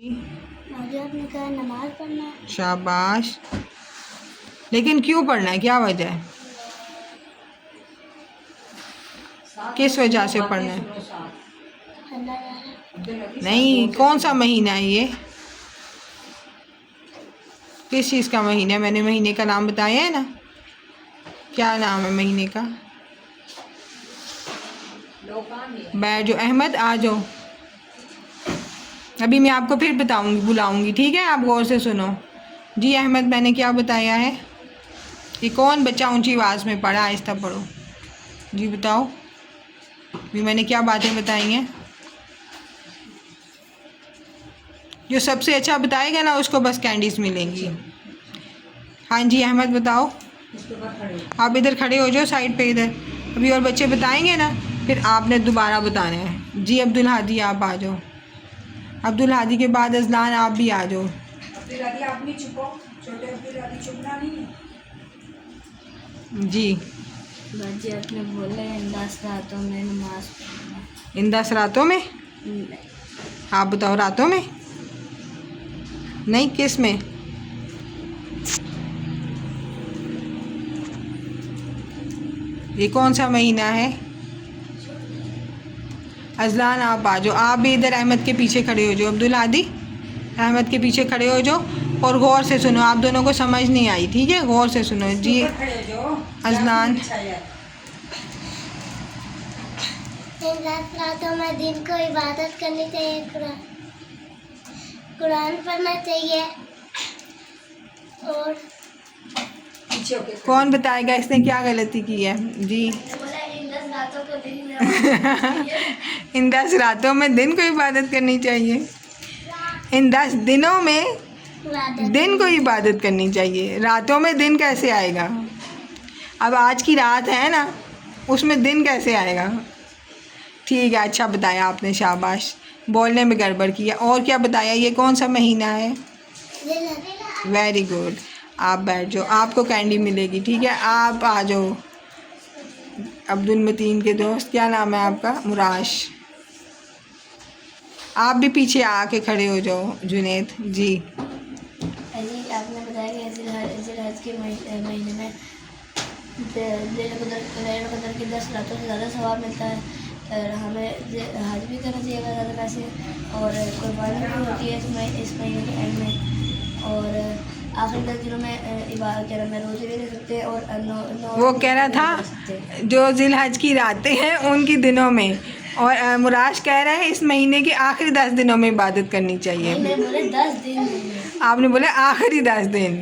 मुझे आपने कहा नमाज पढ़ना है। शाबाश। लेकिन क्यों पढ़ना है, क्या वजह है, किस वजह से पढ़ना है? नहीं, कौन सा महीना है ये, किस चीज़ का महीना है? मैंने महीने का नाम बताया है ना, क्या नाम है महीने का? बैठ जाओ अहमद, आ जाओ। अभी मैं आपको फिर बताऊंगी, बुलाऊंगी, ठीक है? आप गौर से सुनो। जी अहमद, मैंने क्या बताया है? ये कौन बच्चा ऊंची आवाज़ में पढ़ा, आहिस्ता पढ़ो। जी बताओ, भी मैंने क्या बातें बताई हैं? जो सबसे अच्छा बताएगा ना उसको बस कैंडीज मिलेंगी। हाँ जी अहमद बताओ। आप इधर खड़े हो जाओ साइड पे, इधर अभी और बच्चे बताएंगे ना, फिर आपने दोबारा बताना है। जी अब्दुल हादी, आप आ जाओ। अब्दुल हादी के बाद अजलान, आप भी आ जाओ। जी बाजी आपने बोला इन 10 रातों में नमाज पढ़ना। इन 10 रातों में? आप बताओ, रातों में नहीं, किस में? ये कौन सा महीना है? अजलान आप आ जाओ। आप भी इधर अहमद के पीछे खड़े हो जाओ। अब्दुल हादी अहमद के पीछे खड़े हो जाओ और गौर से सुनो। आप दोनों को समझ नहीं आई, ठीक है? गौर से सुनो। जी अजलान, इन 10 रातों में दिन को इबादत करनी चाहिए, कुरान पढ़ना चाहिए। और कौन बताएगा इसने क्या गलती की है? जी इन 10 रातों को दिन इन 10 रातों में दिन को इबादत करनी चाहिए। इन 10 दिनों में दिन को इबादत करनी चाहिए। रातों में दिन कैसे आएगा? अब आज की रात है ना, उसमें दिन कैसे आएगा? ठीक है, अच्छा बताया आपने, शाबाश। बोलने में गड़बड़ किया। और क्या बताया? ये कौन सा महीना है? Very good. आप बैठ जाओ, आपको कैंडी मिलेगी, ठीक है? आप आ जाओ। अब्दुल मतीन के दोस्त, क्या नाम है आपका? मुराश। आप भी पीछे आके खड़े हो जाओ। जुनेद जी आपने बताया कि जिलहज के महीने में लैलतुल क़द्र की 10 रातों से ज़्यादा सवाब मिलता है। और हमें हज भी करना चाहिए ज़्यादा पैसे, और कुर्बानी भी होती है इस महीने के एंड में। और आखिरी 10 दिनों में इबादत क्या में रोज़े भी रह सकते हैं। और वो कह रहा था जो जिलहज की रातें हैं उनकी दिनों में, और मुराश कह रहा है इस महीने के आखिरी 10 दिनों में इबादत करनी चाहिए। बोले 10 दिन, आपने बोले आखिरी 10 दिन।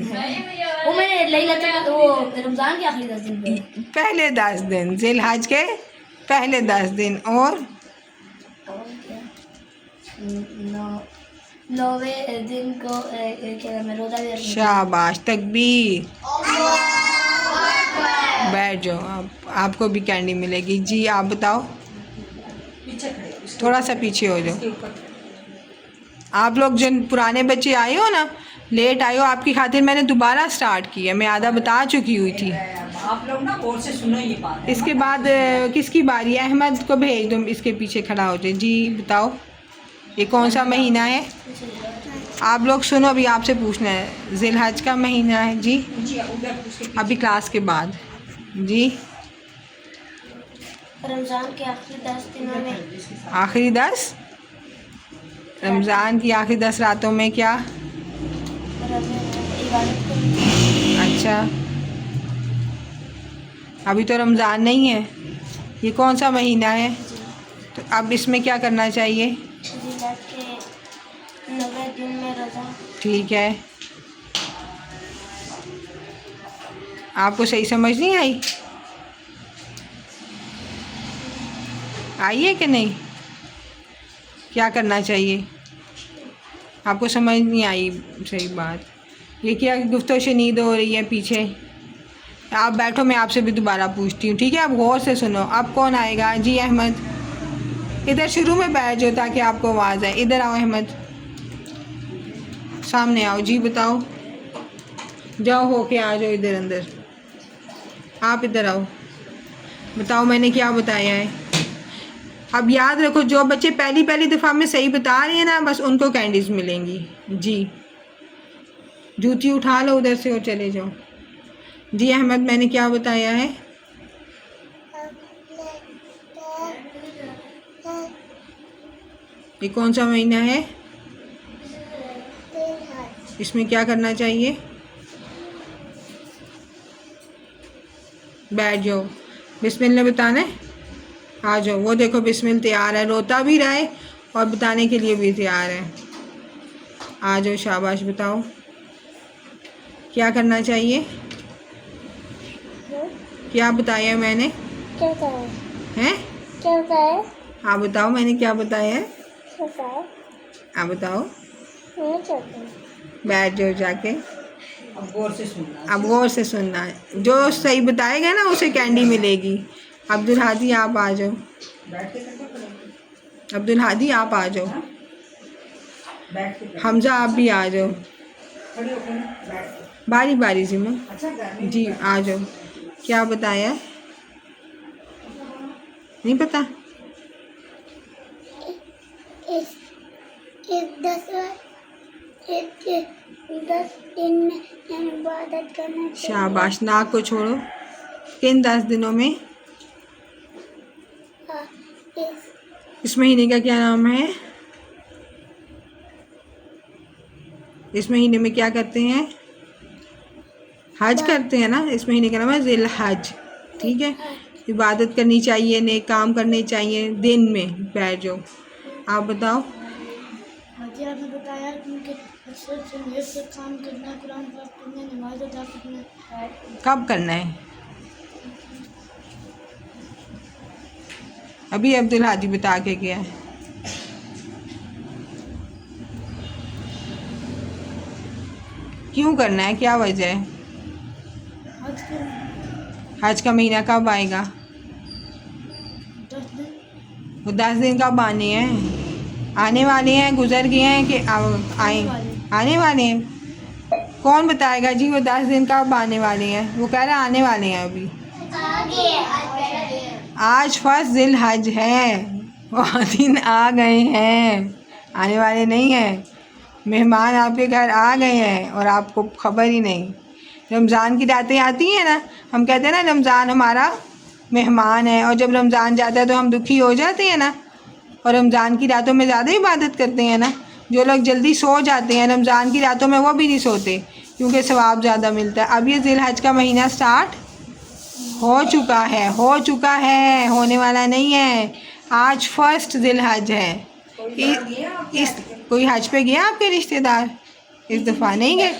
वो मैंने लैलतुल वो रमज़ान के आखिरी 10 दिन, पहले 10 दिन, जिलहज के पहले 10 दिन। और नौवें दिन को क्या मैं रोज़ा भी रखूंगी। शाबाश, तकबीर। बैठ जाओ, आपको भी कैंडी मिलेगी। जी आप बताओ, थोड़ा सा पीछे हो जाओ। आप लोग जिन पुराने बच्चे आए हो ना, लेट आए हो, आपकी खातिर मैंने दोबारा स्टार्ट किया। मैं आधा बता चुकी हुई थी। आप लोग ना गौर से सुनो ये बात। इसके बाद किसकी बारी है? अहमद को भेज दो, इसके पीछे खड़ा हो जाए। जी बताओ, ये कौन सा महीना है? आप लोग सुनो, अभी आपसे पूछना है। जिलहज का महीना है जी, अभी क्लास के बाद। जी रमज़ान के आखिरी 10 दिनों में, आखिरी 10 रमज़ान की आखिरी 10 रातों में क्या? इबादत करनी। अच्छा, अभी तो रमज़ान नहीं है, ये कौन सा महीना है? तो अब इसमें क्या करना चाहिए? जिलहज के 90 दिन में रोज़ा। ठीक है, आपको सही समझ नहीं आई? आई है कि नहीं? क्या करना चाहिए? आपको समझ नहीं आई सही बात? ये क्या गुफ्तगू शनीद हो रही है पीछे? आप बैठो, मैं आपसे भी दोबारा पूछती हूँ, ठीक है? आप गौर से सुनो। अब कौन आएगा? जी अहमद, इधर शुरू में बैठ जाओ ताकि आपको आवाज़ आए। इधर आओ अहमद, सामने आओ। जी बताओ, जाओ होके आ जाओ इधर अंदर। आप इधर आओ, बताओ मैंने क्या बताया है? अब याद रखो, जो बच्चे पहली पहली दफ़ा में सही बता रहे हैं ना, बस उनको कैंडीज़ मिलेंगी। जी, जूती उठा लो उधर से और चले जाओ। जी अहमद, मैंने क्या बताया है? ये कौन सा महीना है? इसमें क्या करना चाहिए? बैठ जाओ, बिस्मिल्लाह बताना है। आ जाओ, वो देखो बिस्मिल्लाह तैयार है, रोता भी रहा है और बताने के लिए भी तैयार है। आ जाओ, शाबाश, बताओ क्या करना चाहिए? क्या बताया मैंने? क्या बताया हैं? क्या बताया? हाँ बताओ, मैंने क्या बताया है? हाँ बताओ। बैठ जाओ जाके, अब गौर से सुनना। अब गौर से सुनना है। जो सही बताएगा ना उसे कैंडी मिलेगी। अब्दुल हादी आप आ जाओ। बैठ के करना पड़ेगा। अब्दुल हादी आप आ जाओ। बैठ के हमजा आप भी आ जाओ। खड़े होकर बैठ के। बारी बारी से मैं। अच्छा घर में जी आ जाओ। क्या बताया? नहीं पता? दस दिन में इबादत करना चाहिए। शाबाश, नाक को छोड़ो। किन 10 दिनों में? इस महीने का क्या नाम है? इस महीने में क्या करते हैं? हज करते हैं ना। इस महीने का नाम है जिल हज। ठीक है, इबादत करनी चाहिए, नेक काम करने चाहिए दिन में। बैठ जाओ, आप बताओ। जी आपने बताया कि से काम करना, कुरान पाक पढ़ना, नमाज अदा करना। कब करना है? अभी अब्दुल हादी बता के गया है। क्यों करना है, क्या वजह है? हज का महीना कब आएगा? 10 दिन। वो 10 दिन कब आने हैं? आने वाले हैं, गुजर गए हैं कि आए? आने वाले हैं। कौन बताएगा जी वो 10 दिन कब आने वाले हैं? वो कह रहा आने वाले हैं अभी। आज फर्स्ट जिल हज है, वो दिन आ गए हैं, आने वाले नहीं हैं। मेहमान आपके घर आ गए हैं और आपको खबर ही नहीं। रमज़ान की रातें आती हैं ना, हम कहते हैं ना रमज़ान हमारा मेहमान है, और जब रमज़ान जाता है तो हम दुखी हो जाते हैं ना। और रमज़ान की रातों में ज़्यादा इबादत करते हैं ना। जो लोग जल्दी सो जाते हैं रमज़ान की रातों में, वो भी नहीं सोते क्योंकि सवाब ज़्यादा मिलता है। अब ये जिल हज का महीना स्टार्ट हो चुका है, होने वाला नहीं है। आज फर्स्ट जिल हज है। इस कोई हज पे गया आपके रिश्तेदार? इस दफ़ा नहीं गए।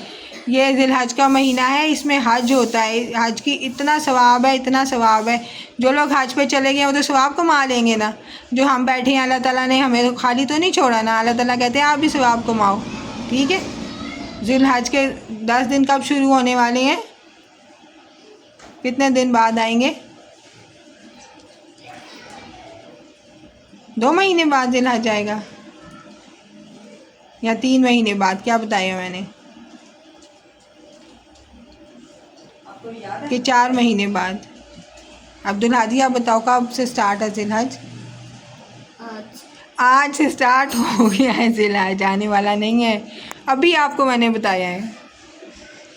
ये जिल हज का महीना है, इसमें हज होता है। हज की इतना सवाब है, इतना सवाब है। जो लोग हज पे चले गए वो तो सवाब कमा लेंगे ना। जो हम बैठे हैं, अल्लाह ताला ने हमें तो खाली तो नहीं छोड़ा ना। अल्लाह ताला कहते हैं आप भी सवाब कमाओ। ठीक है, जिल हज के 10 दिन कब शुरू होने वाले हैं? कितने दिन बाद आएंगे? 2 महीने बाद जिल हज आएगा या 3 महीने बाद? क्या बताया मैंने? आपको याद है? कि 4 महीने बाद। अब्दुल हादी आप बताओ कब से स्टार्ट है जिल हज? आज से स्टार्ट हो गया है जिल हज, आने वाला नहीं है। अभी आपको मैंने बताया है।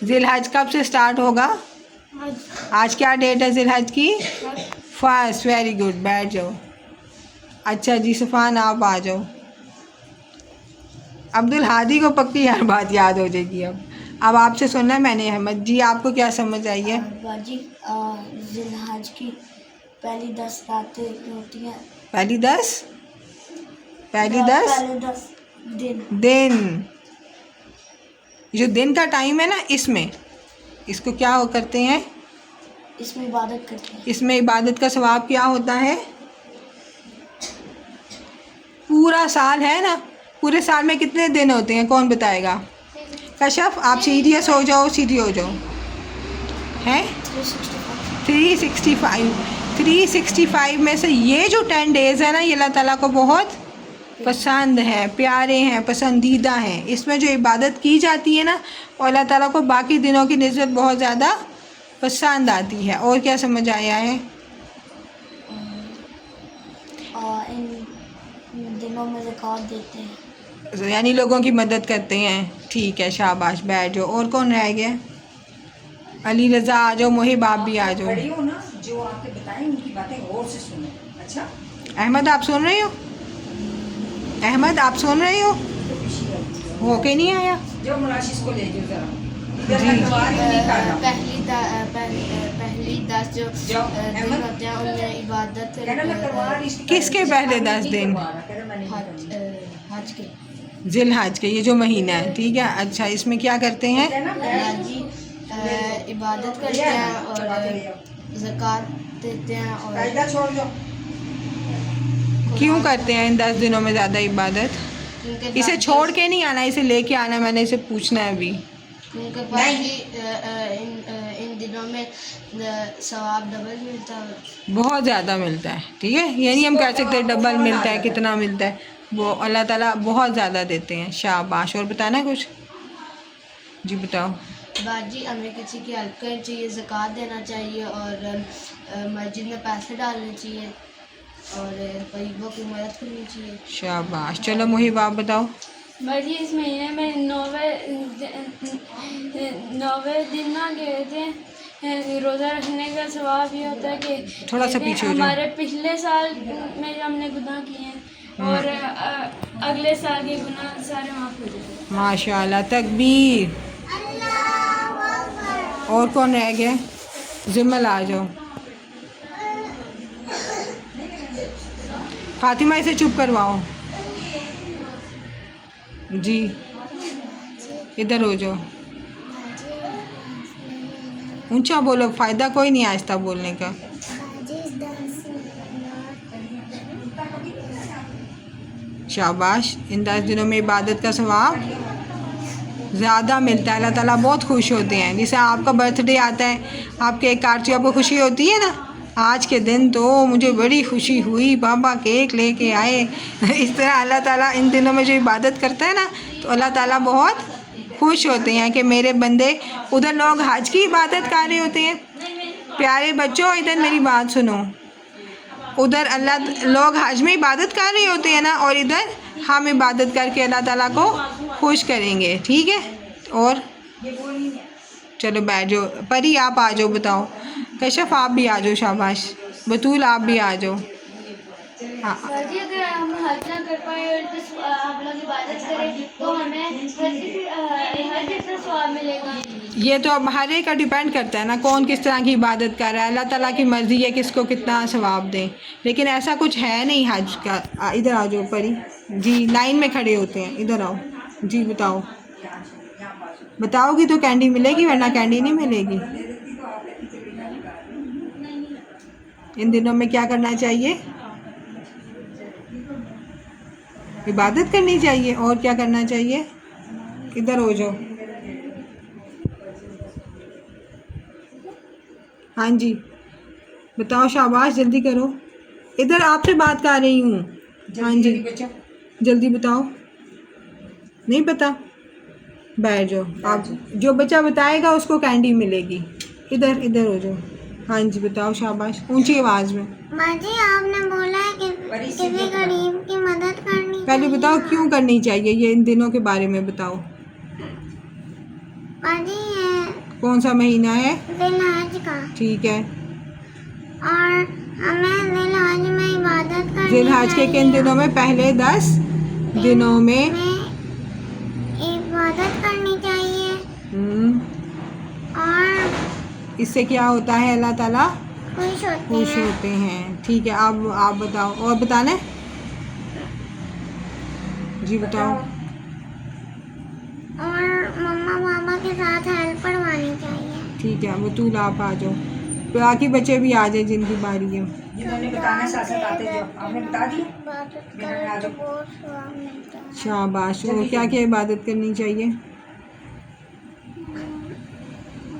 जिल हज कब से स्टार्ट होगा? आज क्या डेट है जिल हज की? फर्स्ट। वेरी गुड, बैठ जाओ। अच्छा जी सफ़ान आप आ जाओ। अब्दुल हादी को पक्की हर बात याद हो जाएगी। अब आपसे सुनना है मैंने। अहमद जी आपको क्या समझ आई है? बाजी जिल हज की पहली 10 रातें होती हैं। पहली 10 पहले 10 दिन। जो दिन का टाइम है ना, इसमें इसको क्या हो करते हैं? इसमें इबादत करते हैं। इसमें इबादत का सवाब क्या होता है? पूरा साल है ना, पूरे साल में कितने दिन होते हैं कौन बताएगा? कशफ आप सीरियस हो जाओ, सीधी हो जाओ। हैं 365 में से ये जो 10 डेज़ है ना, ये अल्लाह ताला को बहुत पसंद है, प्यारे हैं, पसंदीदा हैं। इसमें जो इबादत की जाती है ना, वो अल्लाह ताला को बाकी दिनों की निस्बत बहुत ज़्यादा पसंद आती है। और क्या समझ आया है? इन दिनों में ज़कात देते हैं। यानी लोगों की मदद करते हैं। ठीक है, शाबाश, बैठ जाओ। और कौन रह गया? अली रज़ा आ जाओ, मोहिब आप भी आ जाओ। खड़ी हो ना, जो आपके बताएं उनकी बातें गौर से सुनो। अच्छा, अहमद आप सुन रहे हो? अहमद आप सुन रहे हो? तो पीछे है। होके नहीं आया? जो मुलाशिस को ले जाओ जरा, इधर जी। का तलवार ही नहीं काटना। पहली 10 जो जाओ, दिन अहमद। होते हैं उनमें इबादत कहना मैं तलवार इसकी किसके इसकी पहले काटनी 10 नहीं दिन? तलवार, कहना मैंने नहीं करनी। हज के जिलहज के, ये जो महीना है, ठीक है। अच्छा, इसमें क्या करते हैं? कहना बैठ हाजी इबादत करते हैं और ज़कात देते हैं और कायदा छोड़ दो। क्यों करते हैं इन 10 दिनों में ज़्यादा इबादत? उनके इसे पास छोड़ के नहीं आना, इसे लेके आना। मैंने इसे पूछना है अभी। उनके पास भी इन दिनों में सवाब डबल मिलता है। बहुत ज़्यादा मिलता है, ठीक है। यानी हम कह सकते हैं डबल मिलता है। कितना मिलता है? वो अल्लाह ताला बहुत ज़्यादा देते हैं। शाबाश। और बताना है कुछ? जी बताओ। बाजी हमें किसी की हेल्प करनी चाहिए, ज़कात देना चाहिए और मस्जिद में पैसे डालने चाहिए और गरीबों की मदद करनी चाहिए। शाबाश। चलो मोहिब आप बताओ। बाजी इस महीने में 9वें दिन ना गए थे, रोज़ा रखने का स्वभाव ये होता है कि थोड़ा सा पीछे हो जाओ। हमारे पिछले साल में जो हमने गुनाह किए हैं और अगले साल के गुनाह सारे माफ़ हो जाए। माशाल्लाह, तकबीर। और कौन रह गया? जिम्मल आ जाओ। फातिमा इसे चुप करवाओ। जी, इधर हो जाओ। ऊंचा बोलो, फ़ायदा कोई नहीं आहिस्ता बोलने का। शाबाश। इन 10 दिनों में इबादत का सवाब ज़्यादा मिलता है। अल्लाह ताला बहुत खुश होते हैं। जैसे आपका बर्थडे आता है, आप केक काटते हो, आपको खुशी होती है ना। आज के दिन तो मुझे बड़ी खुशी हुई, पापा केक लेके आए। इस तरह अल्लाह ताला इन दिनों में जो इबादत करता है ना, तो अल्लाह ताला बहुत खुश होते हैं कि मेरे बंदे। उधर लोग हज की इबादत कर रहे होते हैं। प्यारे बच्चों, इधर मेरी बात सुनो। उधर अल्लाह लोग हज में इबादत कर रहे होते हैं ना, और इधर हम इबादत करके अल्लाह ताला को खुश करेंगे, ठीक है। और चलो बैठ जाओ। परी आप आ जाओ, बताओ। कशफ आप भी आ जाओ। शाबाश। बतूल आप भी आ जाओ। हाँ, बाजी अगर हम हज ना कर पाए और हम लोग इबादत करें तो हमें हज जितना स्वाब मिलेगा। ये तो अब हर एक का डिपेंड करता है ना, कौन किस तरह की इबादत कर रहा है। अल्लाह ताला की मर्ज़ी है किसको कितना सवाब दें, लेकिन ऐसा कुछ है नहीं हज का। इधर आ जाओ परी जी, लाइन में खड़े होते हैं। इधर आओ जी, बताओ। बताओगी तो कैंडी मिलेगी, वरना कैंडी नहीं मिलेगी। इन दिनों में क्या करना चाहिए? इबादत करनी चाहिए। और क्या करना चाहिए? इधर हो जाओ। हाँ जी, बताओ। शाबाश, जल्दी करो। इधर आपसे बात कर रही हूँ। हाँ जी, बच्चों, जल्दी बताओ। नहीं पता? बैठ जाओ। आप जो बच्चा बताएगा उसको कैंडी मिलेगी। इधर इधर हो जाओ। हाँ जी, बताओ। शाबाश, ऊंची आवाज़ में। बाजी आपने बोला है कि किसी गरीब की मदद करनी पहले चाहिए। बताओ क्यों करनी चाहिए, ये इन दिनों के बारे में बताओ। बाजी ये कौन सा महीना है? जिलहज का, ठीक है। और हमें जिलहज में इबादत करनी जिलहज के किन दिनों में? पहले 10 दिनों में इबादत करनी चाहिए। और इससे क्या होता है? अल्लाह ताला खुश होते खुश हैं। होते हैं, ठीक है। अब आप बताओ। और बताना है? जी बताओ। और मम्मा पापा के साथ हेल्प करवानी चाहिए। ठीक है, बतूल आप आ जाओ। बाकी बच्चे भी आ जाए जिनकी बारी है। जिन्होंने बताना साथ साथ आते जाओ। आपने बता दिया? इबादत मेरा करें आ तो जाओ। बहुत स्वाब मिलता है। शाबाश। और क्या क्या इबादत करनी चाहिए?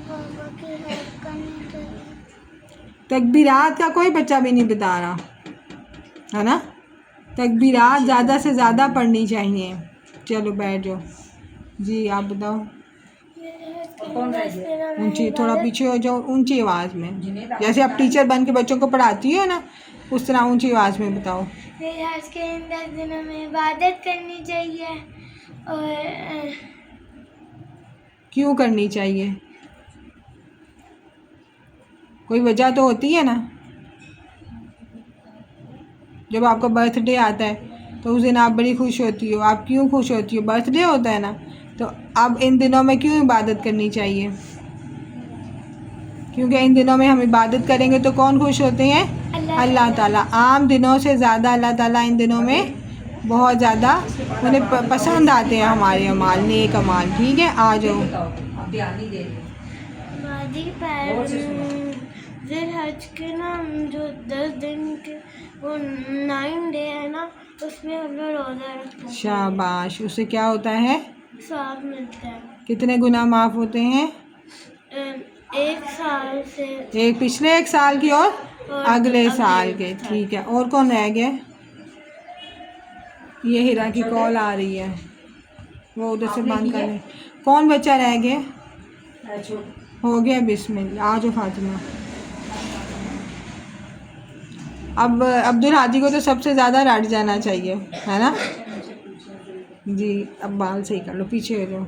बाबा की हेल्प करनी चाहिए। तकबीरात का कोई बच्चा भी नहीं बता रहा है ना। तकबीरात ज़्यादा से ज़्यादा पढ़नी चाहिए। चलो बैठ जाओ जी, आप बताओ। कौन रह गया? ऊंची, थोड़ा पीछे हो जाओ, ऊंची आवाज़ में। जैसे आप टीचर बन के बच्चों को पढ़ाती हो ना, उस तरह ऊंची आवाज़ में बताओ। फिर हज के इन 10 दिनों में इबादत करनी चाहिए। और क्यों करनी चाहिए? कोई वजह तो होती है ना। जब आपका बर्थडे आता है तो उस दिन आप बड़ी खुश होती हो। आप क्यों खुश होती हो? बर्थडे होता है ना। तो अब इन दिनों में क्यों इबादत करनी चाहिए? क्योंकि इन दिनों में हम इबादत करेंगे तो कौन खुश होते हैं? अल्लाह ताला। आम दिनों से ज़्यादा अल्लाह ताला इन दिनों में बहुत ज़्यादा उन्हें पसंद आते हैं हमारे अमाल, नेक अमाल। ठीक है, आ जाओ। आप ध्यान नहीं दे रहे। वादी पैर हज के ना जो 10 दिन के वो 9 डे है ना, उसमें हम लोग रोज़ा रखते हैं। शाबाश। उससे क्या होता है? सवाब मिलता है। कितने गुनाह माफ़ होते हैं? 1 साल से एक पिछले 1 साल की और अगले साल के। ठीक है, और कौन रह गया? ये हीरा की कॉल आ रही है, वो उधर से बंद कर ले। कौन बच्चा रह गया? हो गया, बिस्मिल्लाह। आ जाओ फातिमा। अब अब्दुल हादी को तो सबसे ज़्यादा रट जाना चाहिए, है ना जी। अब बाल सही कर लो, पीछे हो जाओ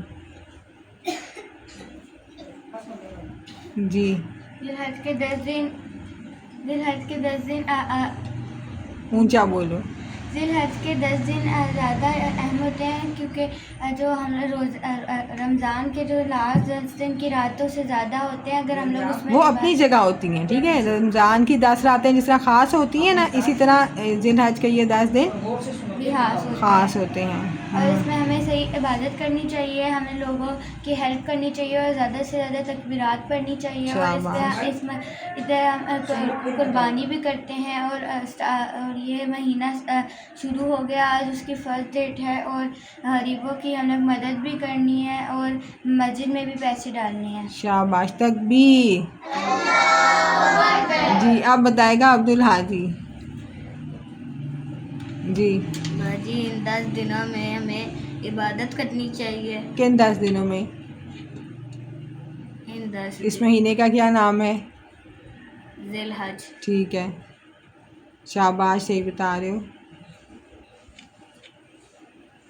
जी। दिलहज के 10 दिन ऊंचा बोलो। दिलहज के 10 दिन ज़्यादा अहम होते हैं, क्योंकि जो हम रोज़ रमज़ान के जो लास्ट 10 दिन की रातों से ज़्यादा होते हैं। अगर हम लोग उसमें वो अपनी जगह होती हैं। ठीक है, रमज़ान की 10 रातें जिस तरह ख़ास होती हैं ना, इसी तरह जिलहज के ये 10 दिन भी ख़ास होते हैं। और इसमें हमें सही इबादत करनी चाहिए, हमें लोगों की हेल्प करनी चाहिए और ज़्यादा से ज़्यादा तकबीरात पढ़नी चाहिए। और इसमें इधर हम कुर्बानी भी करते हैं। और ये महीना शुरू हो गया, आज उसकी फर्स्ट डेट है। और गरीबों की हमें मदद भी करनी है और मस्जिद में भी पैसे डालने हैं। शाबाश, तकबीर जी। अब बताएगा अब्दुल हादी जी। जी, इन 10 दिनों में हमें इबादत करनी चाहिए। किन 10 दिनों में? इन 10 इस महीने का क्या नाम है? जिलहज। ठीक है, शाबाश, सही बता रहे हो।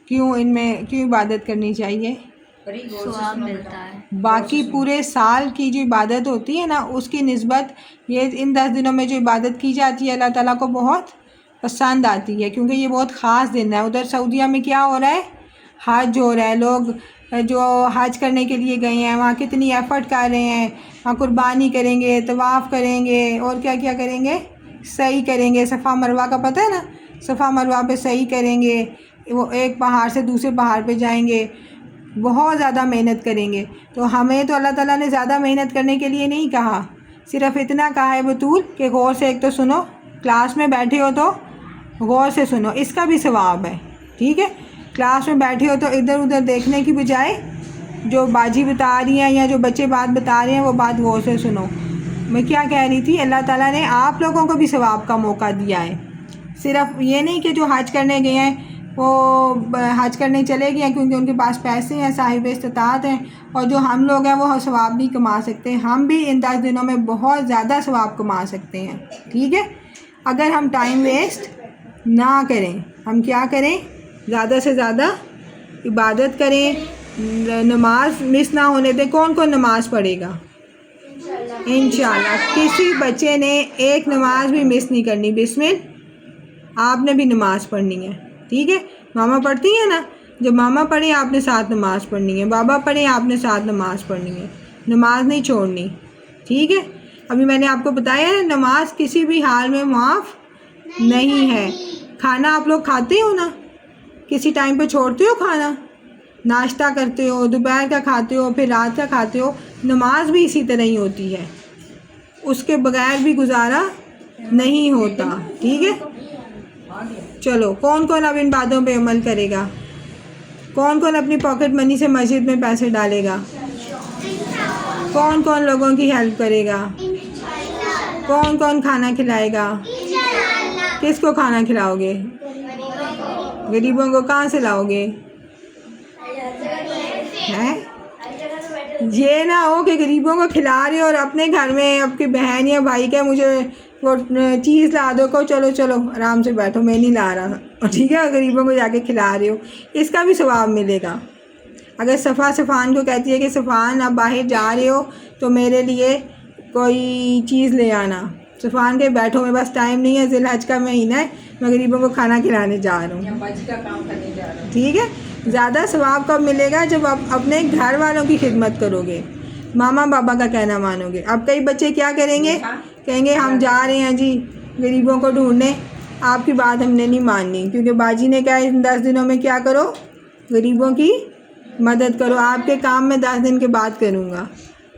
क्यों इबादत करनी चाहिए? सवाब मिलता है। बाकी पूरे साल की जो इबादत होती है ना, उसकी निस्बत ये इन 10 दिनों में जो इबादत की जाती है अल्लाह ताला को बहुत पसंद आती है, क्योंकि ये बहुत ख़ास दिन है। उधर सऊदीया में क्या हो रहा है? हज हो रहा है। लोग जो हज करने के लिए गए हैं वहाँ कितनी एफ़र्ट कर रहे हैं। वहाँ कुर्बानी करेंगे, तवाफ़ करेंगे और क्या क्या करेंगे? सही करेंगे। सफ़ा मरवा का पता है ना? सफ़ा मरवा पे सही करेंगे। वो एक पहाड़ से दूसरे पहाड़ पे जाएंगे, बहुत ज़्यादा मेहनत करेंगे। तो हमें तो अल्लाह ताला ने ज़्यादा मेहनत करने के लिए नहीं कहा, सिर्फ़ इतना कहा है बतूल कि गौर से एक तो सुनो, क्लास में बैठे हो तो गौर से सुनो, इसका भी सवाब है। ठीक है, क्लास में बैठे हो तो इधर उधर देखने की बजाय जो बाजी बता रही हैं या जो बच्चे बात बता रहे हैं वो बात गौर से सुनो। मैं क्या कह रही थी, अल्लाह ताला ने आप लोगों को भी सवाब का मौका दिया है। सिर्फ ये नहीं कि जो हज करने गए हैं वो हज करने चले गए हैं क्योंकि उनके पास पैसे हैं, साहिब इस्तिताअत हैं, और जो हम लोग हैं वो सवाब नहीं कमा सकते। हम भी इन 10 दिनों में बहुत ज़्यादा सवाब कमा सकते हैं। ठीक है, अगर हम टाइम वेस्ट ना करें, हम क्या करें? ज़्यादा से ज़्यादा इबादत करें, नमाज मिस ना होने दें। कौन कौन नमाज़ पढ़ेगा? इंशाल्लाह। किसी बच्चे ने एक नमाज भी मिस नहीं करनी। बिस्मिल आपने भी नमाज़ पढ़नी है। ठीक है, मामा पढ़ती है ना, जब मामा पढ़े आपने साथ नमाज़ पढ़नी है, बाबा पढ़े आपने साथ नमाज़ पढ़नी है, नमाज नहीं छोड़नी। ठीक है, अभी मैंने आपको बताया है नमाज किसी भी हाल में माफ़ नहीं है। खाना आप लोग खाते हो ना, किसी टाइम पे छोड़ते हो खाना? नाश्ता करते हो, दोपहर का खाते हो, फिर रात का खाते हो। नमाज भी इसी तरह ही होती है, उसके बगैर भी गुजारा नहीं होता। ठीक है, चलो कौन कौन अब इन बातों पे अमल करेगा? कौन कौन अपनी पॉकेट मनी से मस्जिद में पैसे डालेगा? कौन कौन लोगों की हेल्प करेगा? कौन कौन खाना खिलाएगा? किसको खाना खिलाओगे? गरीबों को कहाँ से लाओगे? हैं? ये ना हो कि गरीबों को खिला रहे हो और अपने घर में आपकी बहन या भाई का मुझे वो चीज़ ला दो, को चलो चलो आराम से बैठो, मैं नहीं ला रहा, ठीक है, गरीबों को जाके खिला रहे हो, इसका भी सवाब मिलेगा। अगर सफ़ान को कहती है कि सफ़ान आप बाहर जा रहे हो तो मेरे लिए कोई चीज़ ले आना, सफ़ान के बैठो, मेरे पास टाइम नहीं है, ज़िलहज का महीना है, मैं गरीबों को खाना खिलाने जा रहा हूँ, का काम करने जा रहा हूँ। ठीक है। ज़्यादा सवाब कब मिलेगा? जब आप अपने घर वालों की खिदमत करोगे, मामा बाबा का कहना मानोगे। अब कई बच्चे क्या करेंगे, कहेंगे हम जा रहे हैं जी गरीबों को ढूंढने, आपकी बात हमने नहीं माननी, क्योंकि बाजी ने कहा इन 10 दिनों में क्या करो, गरीबों की मदद करो। आपके काम में 10 दिन के बाद करूँगा,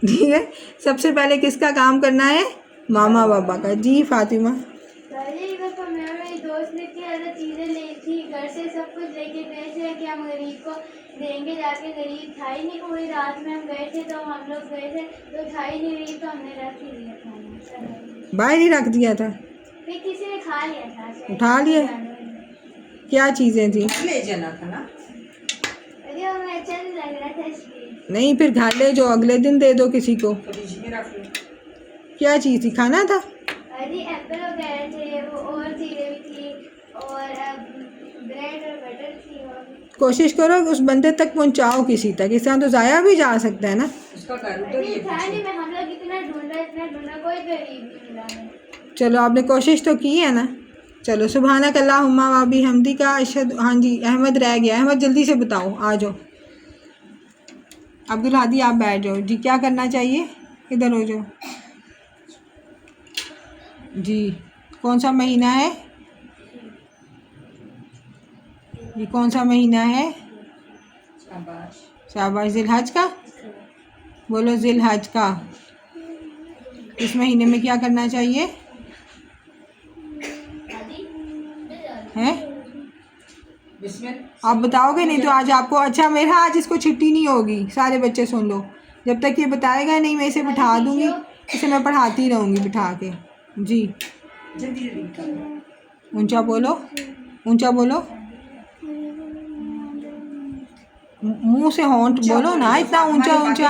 ठीक है। सबसे पहले किसका काम करना है? मामा बाबा का। जी फातिमा। मेरी दोस्त ने इतनी ज़्यादा चीज़ें ली थी, घर से सब कुछ लेके गए थे कि हम गरीब को देंगे, जाके गरीब था ही नहीं कोई। रात में हम गए थे तो हम लोग गए थे तो था ही नहीं गरीब, तो हमने रख ही लिया खाना, बाहर ही रख दिया था, फिर किसी ने खा लिया था। उठा लिया? क्या चीज़ें थी? ले जाना था ना, अरे हमें अच्छा नहीं लग रहा था इसलिए। नहीं, फिर घर ले जो, अगले दिन दे दो किसी को। फ्रिज में रख लो। क्या चीज़ थी? खाना था? अरे एप्पल वगैरह थे, वो और चीज़ें भी थी, और ब्रेड और बटर थी। और कोशिश करो उस बंदे तक पहुंचाओ किसी तक, इस तरह तो ज़ाया भी जा सकता है ना। उसका घर उधर अरे ही था है नहीं, मैं हम लोग इतना ढूंढा कोई गरीब नहीं मिला है। चलो आपने कोशिश तो की है ना। चलो सुबहानक अल्लाहुम्मा व बिहम्दी का अशहद। हाँ जी, अहमद रह गया। अहमद जल्दी से बताओ, आ जाओ। अब्दुल हादी आप बैठ जाओ जी। क्या करना चाहिए? इधर हो जाओ जी। कौन सा महीना है ये? कौन सा महीना है? शाबाश। शाबाश। ज़िलहज का बोलो, ज़िलहज का। इस महीने में क्या करना चाहिए हैं? बिस्मिल्लाह। आप बताओगे नहीं तो आज आपको, अच्छा मेरा आज इसको छुट्टी नहीं होगी, सारे बच्चे सुन लो, जब तक ये बताएगा नहीं मैं इसे बिठा दूंगी, इसे मैं पढ़ाती रहूँगी बिठा के जी। जल्दी जल्दी निकालो। ऊंचा बोलो, ऊंचा बोलो, मुंह से होंठ बोलो ना, इतना ऊंचा ऊंचा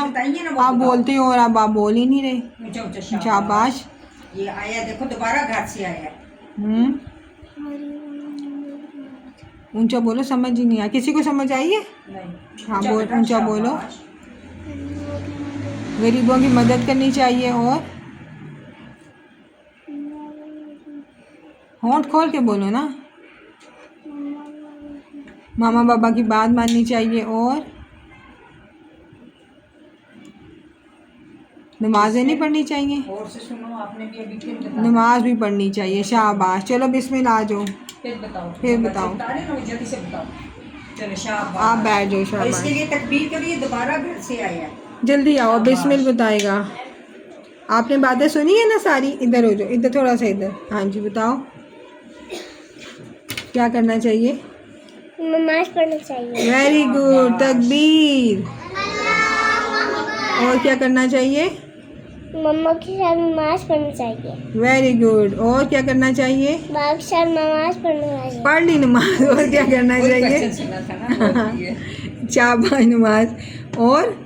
आप बोलते हो और अब आप बोल ही नहीं रहे। ऊंचा ऊंचा शाबाश। ये आया देखो, दोबारा घर से आया। ऊंचा बोलो, समझ ही नहीं आया। किसी को समझ आई है? नहीं। हाँ बोल, ऊंचा बोलो। शाबाश। गरीबों की मदद करनी चाहिए और होंठ खोल के बोलो ना। मामा बाबा की बात माननी चाहिए और नमाजें नहीं पढ़नी चाहिए। और से सुनो, आपने भी अभी फिर बताया। नमाज भी पढ़नी चाहिए। शाबाश। चलो बिस्मिल्लाह आ जाओ। फिर बताओ। फिर बताओ। बता रहे ना, वो जल्दी से बताओ। चलो शाबाश। आप बैठ जाओ। और शाबाश। इसके लिए तकबीर करिए, दोबारा घर से आया। जल्दी आओ, बिस्मिल बताएगा। आपने बातें सुनी है ना सारी? इधर हो जाओ, इधर थोड़ा सा इधर। हाँ जी बताओ, क्या करना चाहिए? नमाज पढ़ना चाहिए। वेरी गुड, तकबीर। और क्या करना चाहिए? मम्मा के साथ नमाज पढ़नी चाहिए। Very good. और क्या करना चाहिए? बाबा के साथ नमाज पढ़ना चाहिए। पढ़ ली नमाज। और क्या करना चाहिए? क्वेश्चन सुना था ना, बोल दिए। शाबाश। नमाज और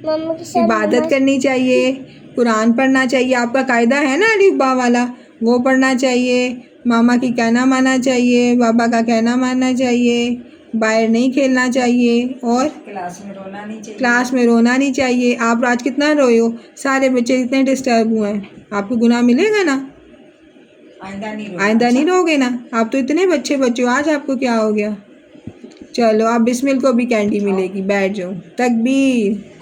मम्मा के साथ इबादत करनी चाहिए, कुरान पढ़ना चाहिए। आपका कायदा है ना अलिफ बा वाला, वो पढ़ना चाहिए। मामा की कहना मानना चाहिए, बाबा का कहना मानना चाहिए, बाहर नहीं खेलना चाहिए और क्लास में रोना नहीं चाहिए। क्लास में रोना नहीं चाहिए। आप आज कितना रोए हो? सारे बच्चे इतने डिस्टर्ब हुए हैं, आपको गुनाह मिलेगा ना? आइंदा नहीं रोना। आइंदा नहीं रोगे ना? आप तो इतने बच्चे हो, आज आपको क्या हो गया? चलो आप बिस्मिल को भी कैंडी मिलेगी। बैठ जाओ। तकबीर।